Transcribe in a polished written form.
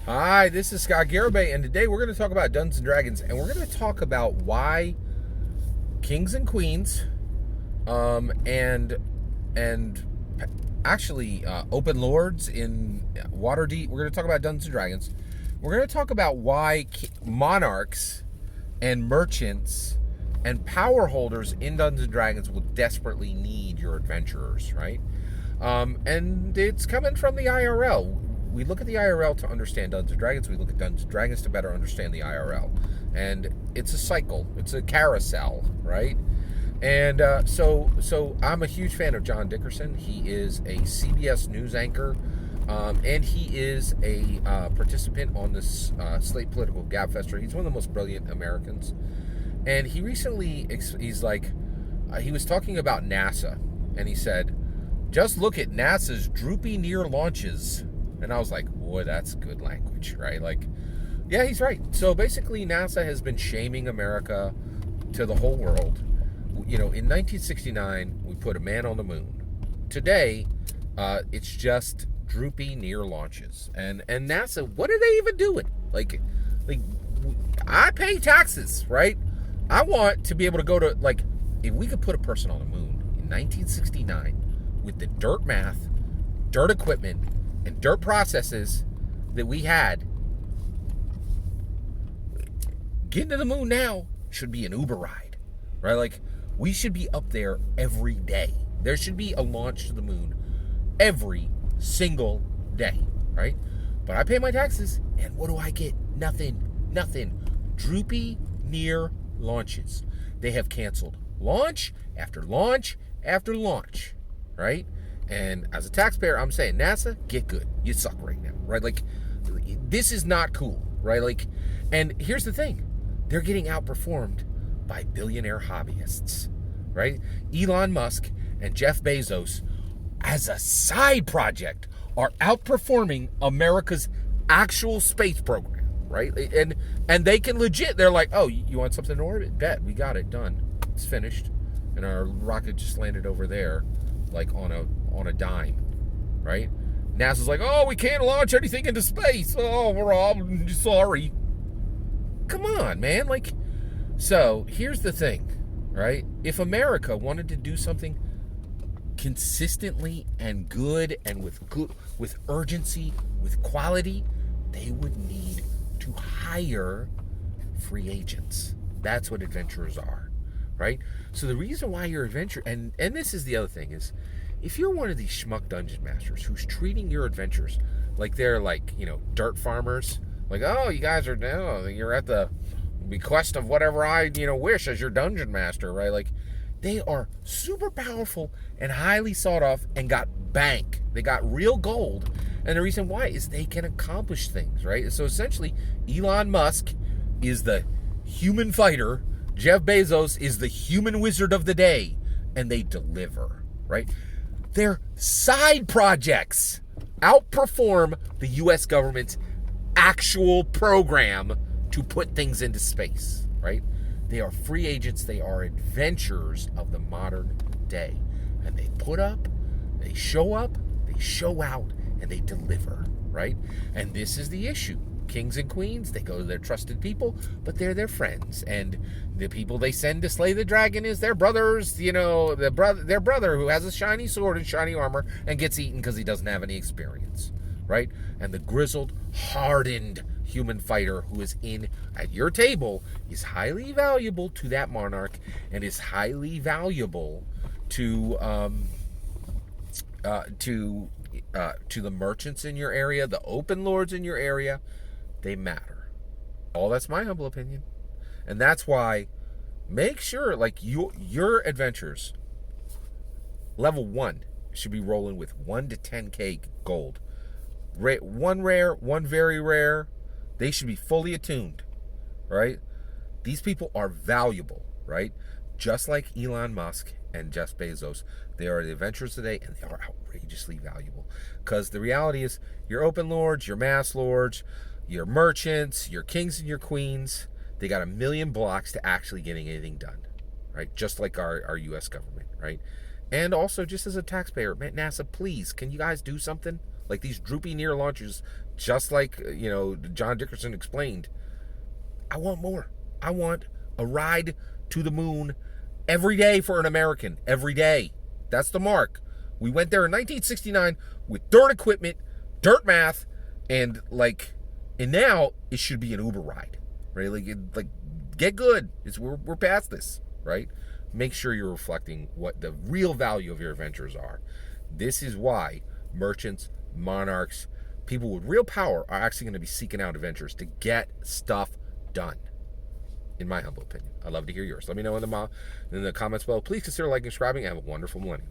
Hi, this is Scott Garibay, and today we're going to talk about Dungeons and Dragons, and we're going to talk about why kings and queens, and actually open lords in Waterdeep. We're going to talk about Dungeons and Dragons. We're going to talk about why monarchs and merchants and power holders in Dungeons and Dragons will desperately need your adventurers, right? And it's coming from the IRL. We look at the IRL to understand Dungeons and Dragons. We look at Dungeons and Dragons to better understand the IRL. And it's a cycle. It's a carousel, right? And so I'm a huge fan of John Dickerson. He is a CBS News anchor, and he is a participant on this Slate Political Gabfester. He's one of the most brilliant Americans. And he recently, he was talking about NASA, and he said, just look at NASA's droopy near launches. And I was like, boy, that's good language, right? Like, yeah, he's right. So basically, NASA has been shaming America to the whole world. You know, in 1969, we put a man on the moon. Today, it's just droopy near launches. And NASA, what are they even doing? Like, I pay taxes, right? I want to be able to go to, like, if we could put a person on the moon in 1969 with the dirt math, dirt equipment, and dirt processes that we had, getting to the moon now should be an Uber ride, right? Like, we should be up there every day. There should be a launch to the moon every single day, right? But I pay my taxes, and what do I get? Nothing. Droopy near launches. They have canceled launch after launch after launch, right? And as a taxpayer, I'm saying, NASA, get good. You suck right now, right? Like, this is not cool, right? Like, and here's the thing. They're getting outperformed by billionaire hobbyists, right? Elon Musk and Jeff Bezos, as a side project, are outperforming America's actual space program, right? And they can legit, they're like, oh, you want something in orbit? Bet, we got it, done. It's finished. And our rocket just landed over there, like on a dime, right? NASA's like, oh, we can't launch anything into space. Oh, we're all sorry. Come on, man. Like, so here's the thing, right? If America wanted to do something consistently and good and with urgency, with quality, they would need to hire free agents. That's what adventurers are, right? So the reason why you're adventure, and this is the other thing, is if you're one of these schmuck dungeon masters who's treating your adventures like they're like, you know, dirt farmers, like, oh, you guys are now, you're at the bequest of whatever I, wish as your dungeon master, right? Like, they are super powerful and highly sought off and got bank. They got real gold. And the reason why is they can accomplish things, right? So essentially, Elon Musk is the human fighter. Jeff Bezos is the human wizard of the day. And they deliver, right? Their side projects outperform the U.S. government's actual program to put things into space, right? They are free agents. They are adventurers of the modern day. And they put up, they show out, and they deliver, right? And this is the issue. Kings and queens, they go to their trusted people, but they're their friends. And the people they send to slay the dragon is their brothers, their brother who has a shiny sword and shiny armor and gets eaten because he doesn't have any experience, right? And the grizzled, hardened human fighter who is in at your table is highly valuable to that monarch and is highly valuable to the merchants in your area, the open lords in your area. They matter. That's my humble opinion. And that's why make sure, like, your adventures, level 1 should be rolling with 1 to 10k gold. One rare, one very rare. They should be fully attuned, right? These people are valuable, right? Just like Elon Musk and Jeff Bezos, they are the adventurers today, and they are outrageously valuable. Because the reality is, your open lords, your mass lords, your merchants, your kings and your queens, they got a million blocks to actually getting anything done, right? Just like our U.S. government, right? And also, just as a taxpayer, man, NASA, please, can you guys do something? Like, these droopy near launchers just like, John Dickerson explained, I want more. I want a ride to the moon every day for an American. Every day. That's the mark. We went there in 1969 with dirt equipment, dirt math, and now it should be an Uber ride, right? Get good. We're past this, right? Make sure you're reflecting what the real value of your adventures are. This is why merchants, monarchs, people with real power are actually going to be seeking out adventures to get stuff done, in my humble opinion. I'd love to hear yours. Let me know in the comments below. Please consider liking and subscribing. Have a wonderful millennium.